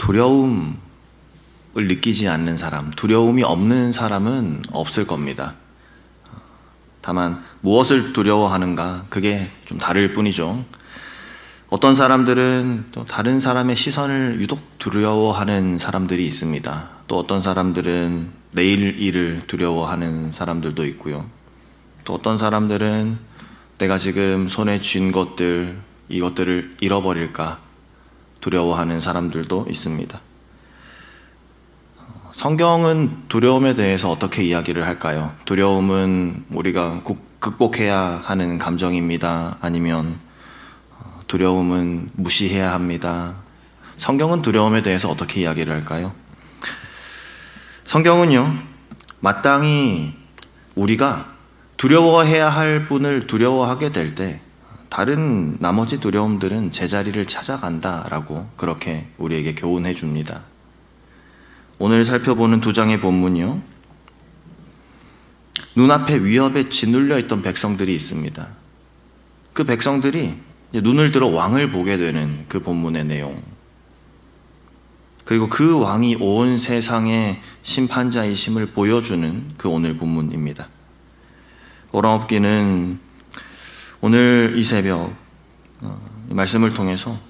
두려움을 느끼지 않는 사람, 두려움이 없는 사람은 없을 겁니다. 다만 무엇을 두려워하는가, 그게 좀 다를 뿐이죠. 어떤 사람들은 또 다른 사람의 시선을 유독 두려워하는 사람들이 있습니다. 또 어떤 사람들은 내일 일을 두려워하는 사람들도 있고요. 또 어떤 사람들은 내가 지금 손에 쥔 것들, 이것들을 잃어버릴까 두려워하는 사람들도 있습니다. 성경은 두려움에 대해서 어떻게 이야기를 할까요? 두려움은 우리가 극복해야 하는 감정입니다. 아니면 두려움은 무시해야 합니다. 성경은 두려움에 대해서 어떻게 이야기를 할까요? 성경은요, 마땅히 우리가 두려워해야 할 분을 두려워하게 될 때 다른 나머지 두려움들은 제자리를 찾아간다라고 그렇게 우리에게 교훈해 줍니다. 오늘 살펴보는 두 장의 본문이요, 눈앞에 위협에 짓눌려 있던 백성들이 있습니다. 그 백성들이 눈을 들어 왕을 보게 되는 그 본문의 내용, 그리고 그 왕이 온 세상의 심판자이심을 보여주는 그 오늘 본문입니다. 오랑업기는 오늘 이 새벽 말씀을 통해서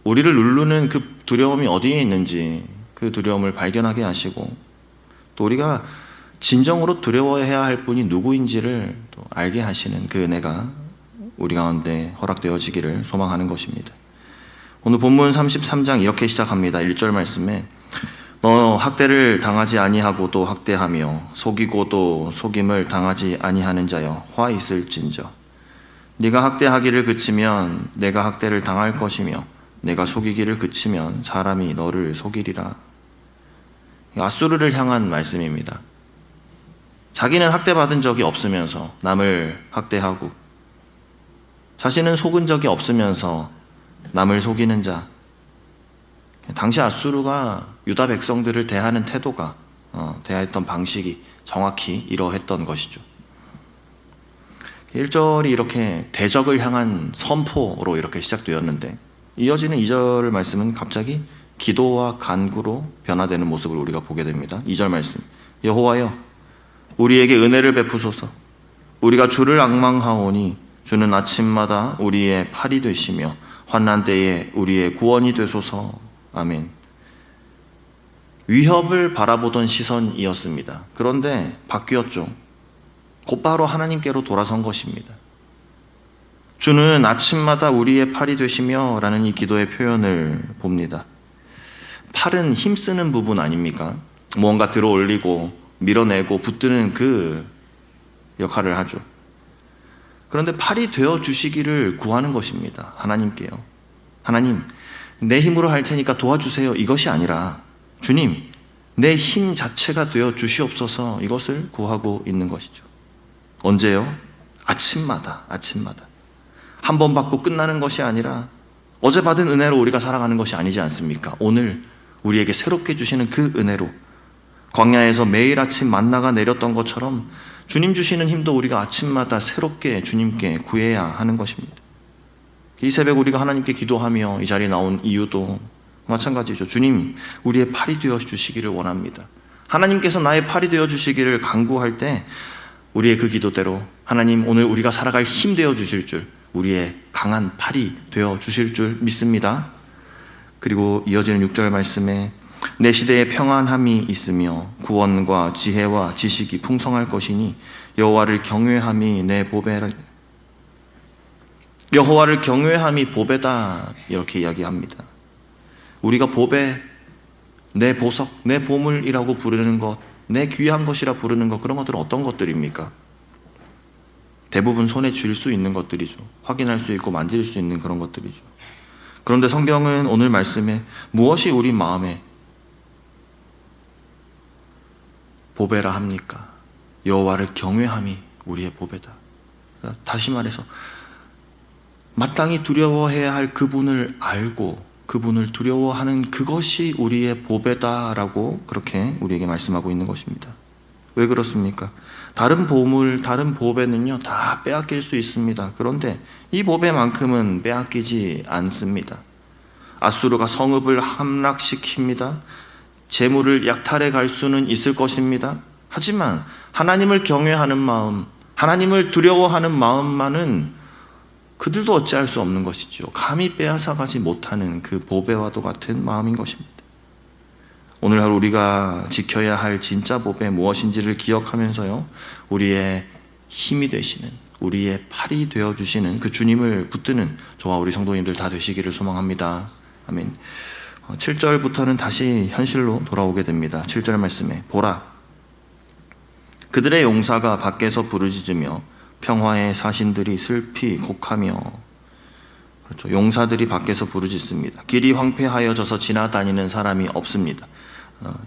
우리를 누르는 그 두려움이 어디에 있는지 그 두려움을 발견하게 하시고, 또 우리가 진정으로 두려워해야 할 분이 누구인지를 또 알게 하시는 그 은혜가 우리 가운데 허락되어지기를 소망하는 것입니다. 오늘 본문 33장 이렇게 시작합니다. 1절 말씀에 너 학대를 당하지 아니하고 또 학대하며 속이고 또 속임을 당하지 아니하는 자여 화 있을진저. 네가 학대하기를 그치면 내가 학대를 당할 것이며 내가 속이기를 그치면 사람이 너를 속이리라. 아수르를 향한 말씀입니다. 자기는 학대받은 적이 없으면서 남을 학대하고, 자신은 속은 적이 없으면서 남을 속이는 자. 당시 아수르가 유다 백성들을 대하는 태도가, 대했던 방식이 정확히 이러했던 것이죠. 1절이 이렇게 대적을 향한 선포로 이렇게 시작되었는데, 이어지는 2절 말씀은 갑자기 기도와 간구로 변화되는 모습을 우리가 보게 됩니다. 2절 말씀, 여호와여 우리에게 은혜를 베푸소서. 우리가 주를 앙망하오니 주는 아침마다 우리의 팔이 되시며 환난 때에 우리의 구원이 되소서. 아멘. 위협을 바라보던 시선이었습니다. 그런데 바뀌었죠. 곧바로 하나님께로 돌아선 것입니다. 주는 아침마다 우리의 팔이 되시며 라는 이 기도의 표현을 봅니다. 팔은 힘쓰는 부분 아닙니까? 무언가 들어 올리고 밀어내고 붙드는 그 역할을 하죠. 그런데 팔이 되어 주시기를 구하는 것입니다. 하나님께요. 하나님, 내 힘으로 할 테니까 도와주세요. 이것이 아니라 주님, 내 힘 자체가 되어 주시옵소서. 이것을 구하고 있는 것이죠. 언제요? 아침마다. 한 번 받고 끝나는 것이 아니라 어제 받은 은혜로 우리가 살아가는 것이 아니지 않습니까? 오늘 우리에게 새롭게 주시는 그 은혜로 광야에서 매일 아침 만나가 내렸던 것처럼 주님 주시는 힘도 우리가 아침마다 새롭게 주님께 구해야 하는 것입니다. 이 새벽 우리가 하나님께 기도하며 이 자리에 나온 이유도 마찬가지죠. 주님, 우리의 팔이 되어 주시기를 원합니다. 하나님께서 나의 팔이 되어 주시기를 간구할 때 우리의 그 기도대로 하나님 오늘 우리가 살아갈 힘 되어 주실 줄, 우리의 강한 팔이 되어 주실 줄 믿습니다. 그리고 이어지는 6절 말씀에 내 시대에 평안함이 있으며 구원과 지혜와 지식이 풍성할 것이니 여호와를 경외함이 내 보배라. 여호와를 경외함이 보배다, 이렇게 이야기합니다. 우리가 보배, 내 보석, 내 보물이라고 부르는 것, 내 귀한 것이라 부르는 것, 그런 것들은 어떤 것들입니까? 대부분 손에 쥘 수 있는 것들이죠. 확인할 수 있고 만질 수 있는 그런 것들이죠. 그런데 성경은 오늘 말씀에 무엇이 우리 마음에 보배라 합니까? 여호와를 경외함이 우리의 보배다. 다시 말해서 마땅히 두려워해야 할 그분을 알고 그분을 두려워하는 그것이 우리의 보배다라고 그렇게 우리에게 말씀하고 있는 것입니다. 왜 그렇습니까? 다른 보물, 다른 보배는요 다 빼앗길 수 있습니다. 그런데 이 보배만큼은 빼앗기지 않습니다. 아수르가 성읍을 함락시킵니다. 재물을 약탈해 갈 수는 있을 것입니다. 하지만 하나님을 경외하는 마음, 하나님을 두려워하는 마음만은 그들도 어찌할 수 없는 것이죠. 감히 빼앗아가지 못하는 그 보배와도 같은 마음인 것입니다. 오늘 하루 우리가 지켜야 할 진짜 보배 무엇인지를 기억하면서요, 우리의 힘이 되시는, 우리의 팔이 되어주시는 그 주님을 붙드는 저와 우리 성도님들 다 되시기를 소망합니다. 아멘. 7절부터는 다시 현실로 돌아오게 됩니다. 7절 말씀에 보라, 그들의 용사가 밖에서 부르짖으며 평화의 사신들이 슬피 곡하며, 그렇죠, 용사들이 밖에서 부르짖습니다. 길이 황폐하여져서 지나다니는 사람이 없습니다.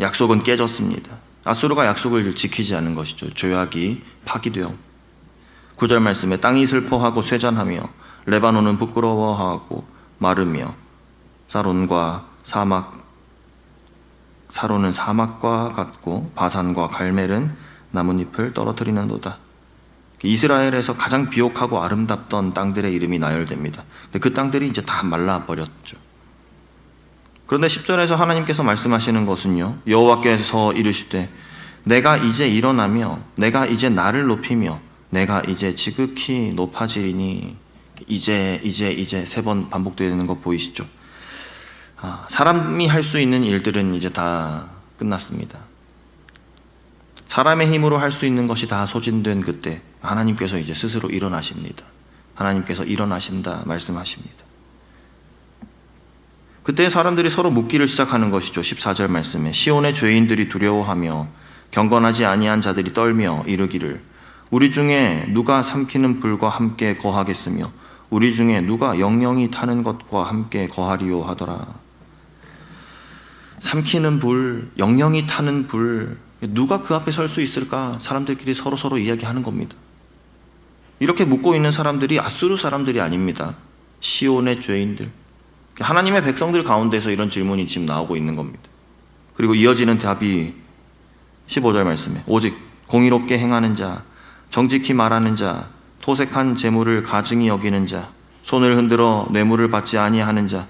약속은 깨졌습니다. 아수르가 약속을 지키지 않은 것이죠. 조약이 파기되어. 9절 말씀에 땅이 슬퍼하고 쇠잔하며 레바논은 부끄러워하고 마르며 사론은 사막과 같고 바산과 갈멜은 나뭇잎을 떨어뜨리는도다. 이스라엘에서 가장 비옥하고 아름답던 땅들의 이름이 나열됩니다. 근데 그 땅들이 이제 다 말라버렸죠. 그런데 10절에서 하나님께서 말씀하시는 것은요, 여호와께서 이르시되 내가 이제 일어나며 내가 이제 나를 높이며 내가 이제 지극히 높아지리니, 이제 3번 반복되는 거 보이시죠? 사람이 할 수 있는 일들은 이제 다 끝났습니다. 사람의 힘으로 할 수 있는 것이 다 소진된 그때 하나님께서 이제 스스로 일어나십니다. 하나님께서 일어나신다 말씀하십니다. 그때 사람들이 서로 묻기를 시작하는 것이죠. 14절 말씀에 시온의 죄인들이 두려워하며 경건하지 아니한 자들이 떨며 이르기를 우리 중에 누가 삼키는 불과 함께 거하겠으며 우리 중에 누가 영영이 타는 것과 함께 거하리요 하더라. 삼키는 불, 영영이 타는 불, 누가 그 앞에 설 수 있을까? 사람들끼리 서로 이야기하는 겁니다. 이렇게 묻고 있는 사람들이 아수르 사람들이 아닙니다. 시온의 죄인들, 하나님의 백성들 가운데서 이런 질문이 지금 나오고 있는 겁니다. 그리고 이어지는 답이 15절 말씀에 오직 공의롭게 행하는 자, 정직히 말하는 자, 토색한 재물을 가증히 여기는 자, 손을 흔들어 뇌물을 받지 아니하는 자,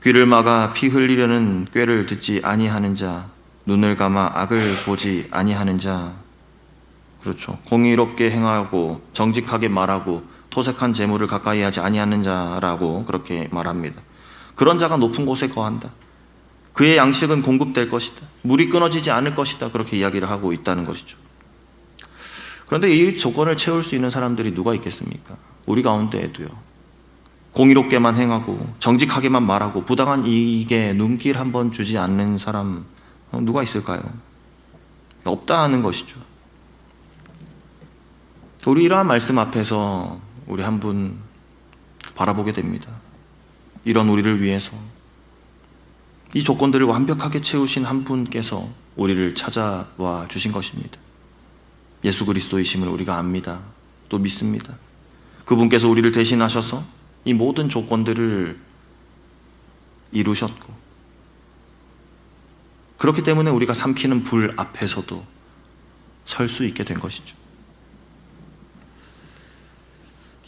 귀를 막아 피 흘리려는 꾀를 듣지 아니하는 자, 눈을 감아 악을 보지 아니하는 자. 그렇죠. 공의롭게 행하고 정직하게 말하고 토색한 재물을 가까이 하지 아니하는 자라고 그렇게 말합니다. 그런 자가 높은 곳에 거한다. 그의 양식은 공급될 것이다. 물이 끊어지지 않을 것이다. 그렇게 이야기를 하고 있다는 것이죠. 그런데 이 조건을 채울 수 있는 사람들이 누가 있겠습니까? 우리 가운데에도요. 공의롭게만 행하고 정직하게만 말하고 부당한 이익에 눈길 한번 주지 않는 사람 누가 있을까요? 없다 하는 것이죠. 우리 이러한 말씀 앞에서 우리 한 분 바라보게 됩니다. 이런 우리를 위해서 이 조건들을 완벽하게 채우신 한 분께서 우리를 찾아와 주신 것입니다. 예수 그리스도이심을 우리가 압니다. 또 믿습니다. 그분께서 우리를 대신하셔서 이 모든 조건들을 이루셨고, 그렇기 때문에 우리가 삼키는 불 앞에서도 설 수 있게 된 것이죠.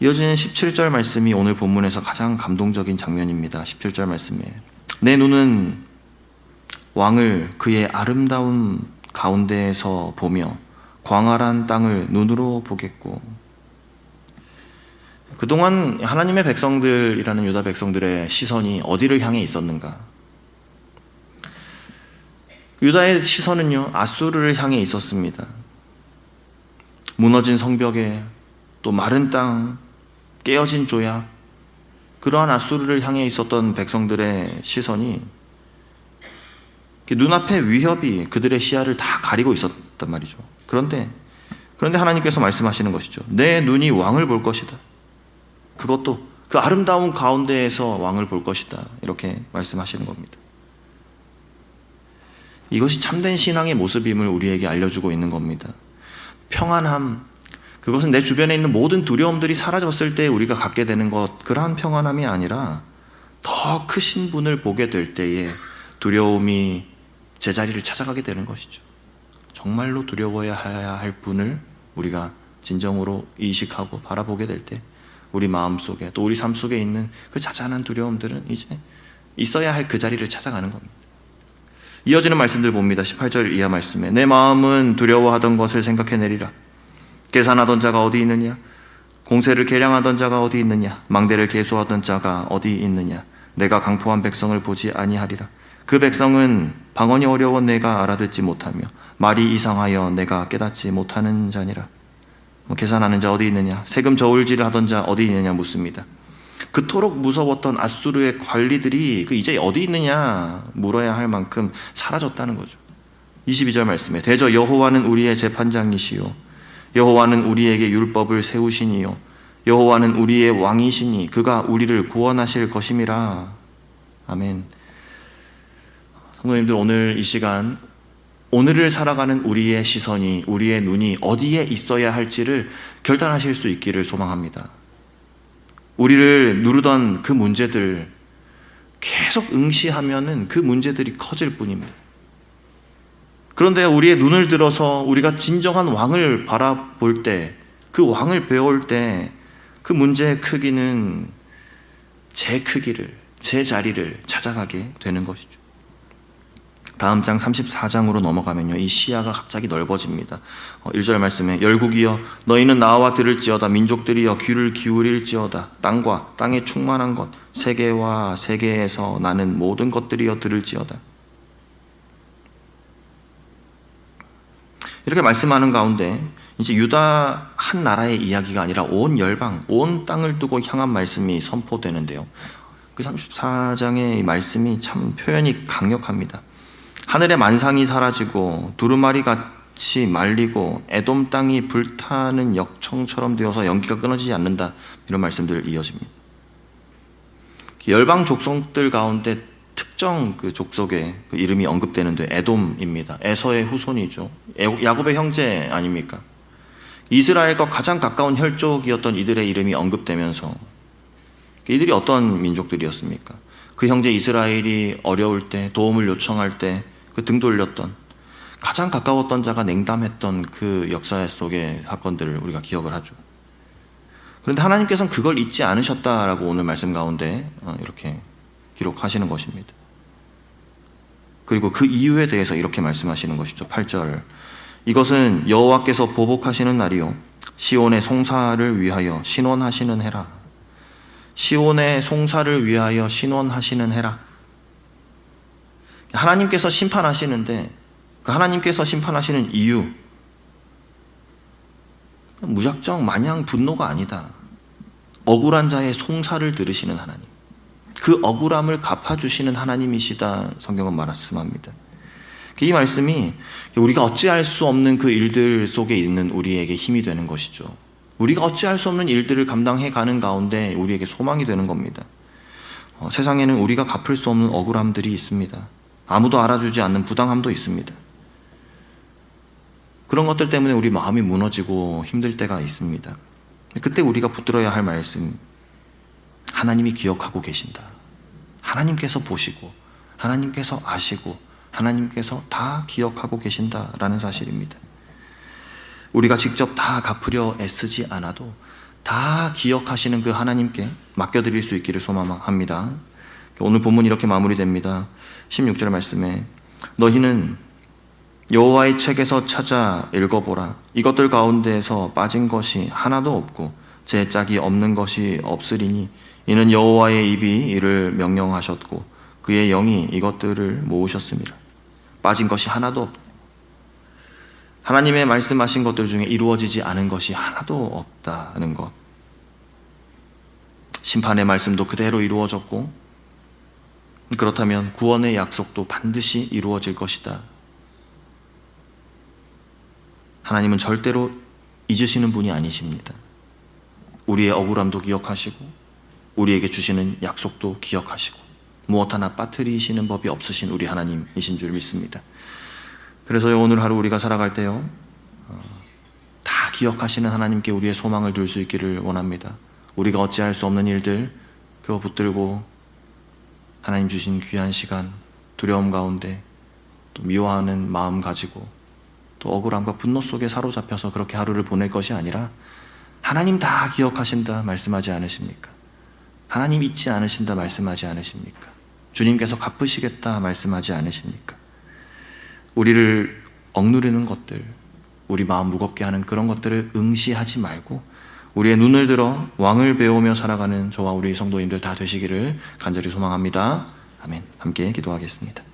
이어지는 17절 말씀이 오늘 본문에서 가장 감동적인 장면입니다. 17절 말씀에 내 눈은 왕을 그의 아름다운 가운데에서 보며 광활한 땅을 눈으로 보겠고. 그동안 하나님의 백성들이라는 유다 백성들의 시선이 어디를 향해 있었는가? 유다의 시선은요, 아수르를 향해 있었습니다. 무너진 성벽에 또 마른 땅, 깨어진 조약, 그러한 아수르를 향해 있었던 백성들의 시선이 눈앞의 위협이 그들의 시야를 다 가리고 있었단 말이죠. 그런데 하나님께서 말씀하시는 것이죠. 내 눈이 왕을 볼 것이다. 그것도 그 아름다운 가운데에서 왕을 볼 것이다. 이렇게 말씀하시는 겁니다. 이것이 참된 신앙의 모습임을 우리에게 알려주고 있는 겁니다. 평안함, 그것은 내 주변에 있는 모든 두려움들이 사라졌을 때 우리가 갖게 되는 것, 그러한 평안함이 아니라 더 크신 분을 보게 될 때에 두려움이 제자리를 찾아가게 되는 것이죠. 정말로 두려워야 할 분을 우리가 진정으로 인식하고 바라보게 될 때 우리 마음속에 또 우리 삶 속에 있는 그 자잘한 두려움들은 이제 있어야 할 그 자리를 찾아가는 겁니다. 이어지는 말씀들 봅니다. 18절 이하 말씀에 내 마음은 두려워하던 것을 생각해내리라. 계산하던 자가 어디 있느냐? 공세를 계량하던 자가 어디 있느냐? 망대를 계수하던 자가 어디 있느냐? 내가 강포한 백성을 보지 아니하리라. 그 백성은 방언이 어려워 내가 알아듣지 못하며 말이 이상하여 내가 깨닫지 못하는 자니라. 계산하는 자 어디 있느냐? 세금 저울질을 하던 자 어디 있느냐 묻습니다. 그토록 무서웠던 아수르의 관리들이 이제 어디 있느냐 물어야 할 만큼 사라졌다는 거죠. 22절 말씀에 대저 여호와는 우리의 재판장이시요 여호와는 우리에게 율법을 세우시니요 여호와는 우리의 왕이시니 그가 우리를 구원하실 것임이라. 아멘. 성도님들, 오늘 이 시간 오늘을 살아가는 우리의 시선이, 우리의 눈이 어디에 있어야 할지를 결단하실 수 있기를 소망합니다. 우리를 누르던 그 문제들 계속 응시하면은 그 문제들이 커질 뿐입니다. 그런데 우리의 눈을 들어서 우리가 진정한 왕을 바라볼 때, 그 왕을 배울 때 그 문제의 크기는 제 크기를, 제 자리를 찾아가게 되는 것이죠. 다음 장 34장으로 넘어가면요, 이 시야가 갑자기 넓어집니다. 1절 말씀에 열국이여 너희는 나와 들을지어다. 민족들이여 귀를 기울일지어다. 땅과 땅에 충만한 것, 세계와 세계에서 나는 모든 것들이여 들을지어다. 이렇게 말씀하는 가운데 이제 유다 한 나라의 이야기가 아니라 온 열방, 온 땅을 두고 향한 말씀이 선포되는데요, 그 34장의 말씀이 참 표현이 강력합니다. 하늘의 만상이 사라지고 두루마리 같이 말리고 에돔 땅이 불타는 역청처럼 되어서 연기가 끊어지지 않는다, 이런 말씀들 이어집니다. 열방 족속들 가운데 특정 그 족속의 그 이름이 언급되는데 에돔입니다. 에서의 후손이죠. 야곱의 형제 아닙니까? 이스라엘과 가장 가까운 혈족이었던 이들의 이름이 언급되면서 이들이 어떤 민족들이었습니까? 그 형제 이스라엘이 어려울 때, 도움을 요청할 때 그 등 돌렸던, 가장 가까웠던 자가 냉담했던 그 역사 속의 사건들을 우리가 기억을 하죠. 그런데 하나님께서는 그걸 잊지 않으셨다라고 오늘 말씀 가운데 이렇게 기록하시는 것입니다. 그리고 그 이유에 대해서 이렇게 말씀하시는 것이죠. 8절 이것은 여호와께서 보복하시는 날이요 시온의 송사를 위하여 신원하시는 해라. 시온의 송사를 위하여 신원하시는 해라. 하나님께서 심판하시는데 그 하나님께서 심판하시는 이유, 무작정 마냥 분노가 아니다. 억울한 자의 송사를 들으시는 하나님, 그 억울함을 갚아주시는 하나님이시다, 성경은 말씀합니다. 이 말씀이 우리가 어찌할 수 없는 그 일들 속에 있는 우리에게 힘이 되는 것이죠. 우리가 어찌할 수 없는 일들을 감당해 가는 가운데 우리에게 소망이 되는 겁니다. 세상에는 우리가 갚을 수 없는 억울함들이 있습니다. 아무도 알아주지 않는 부당함도 있습니다. 그런 것들 때문에 우리 마음이 무너지고 힘들 때가 있습니다. 그때 우리가 붙들어야 할 말씀, 하나님이 기억하고 계신다. 하나님께서 보시고 하나님께서 아시고 하나님께서 다 기억하고 계신다라는 사실입니다. 우리가 직접 다 갚으려 애쓰지 않아도 다 기억하시는 그 하나님께 맡겨드릴 수 있기를 소망합니다. 오늘 본문 이렇게 마무리됩니다. 16절 말씀에 너희는 여호와의 책에서 찾아 읽어보라. 이것들 가운데에서 빠진 것이 하나도 없고 제 짝이 없는 것이 없으리니 이는 여호와의 입이 이를 명령하셨고 그의 영이 이것들을 모으셨습니다. 빠진 것이 하나도 없다. 하나님의 말씀하신 것들 중에 이루어지지 않은 것이 하나도 없다는 것. 심판의 말씀도 그대로 이루어졌고 그렇다면 구원의 약속도 반드시 이루어질 것이다. 하나님은 절대로 잊으시는 분이 아니십니다. 우리의 억울함도 기억하시고 우리에게 주시는 약속도 기억하시고 무엇 하나 빠뜨리시는 법이 없으신 우리 하나님이신 줄 믿습니다. 그래서 오늘 하루 우리가 살아갈 때요, 다 기억하시는 하나님께 우리의 소망을 둘 수 있기를 원합니다. 우리가 어찌할 수 없는 일들 그거 붙들고 하나님 주신 귀한 시간, 두려움 가운데 또 미워하는 마음 가지고 또 억울함과 분노 속에 사로잡혀서 그렇게 하루를 보낼 것이 아니라 하나님 다 기억하신다 말씀하지 않으십니까? 하나님 잊지 않으신다 말씀하지 않으십니까? 주님께서 갚으시겠다 말씀하지 않으십니까? 우리를 억누르는 것들, 우리 마음 무겁게 하는 그런 것들을 응시하지 말고 우리의 눈을 들어 왕을 배우며 살아가는 저와 우리 성도님들 다 되시기를 간절히 소망합니다. 아멘. 함께 기도하겠습니다.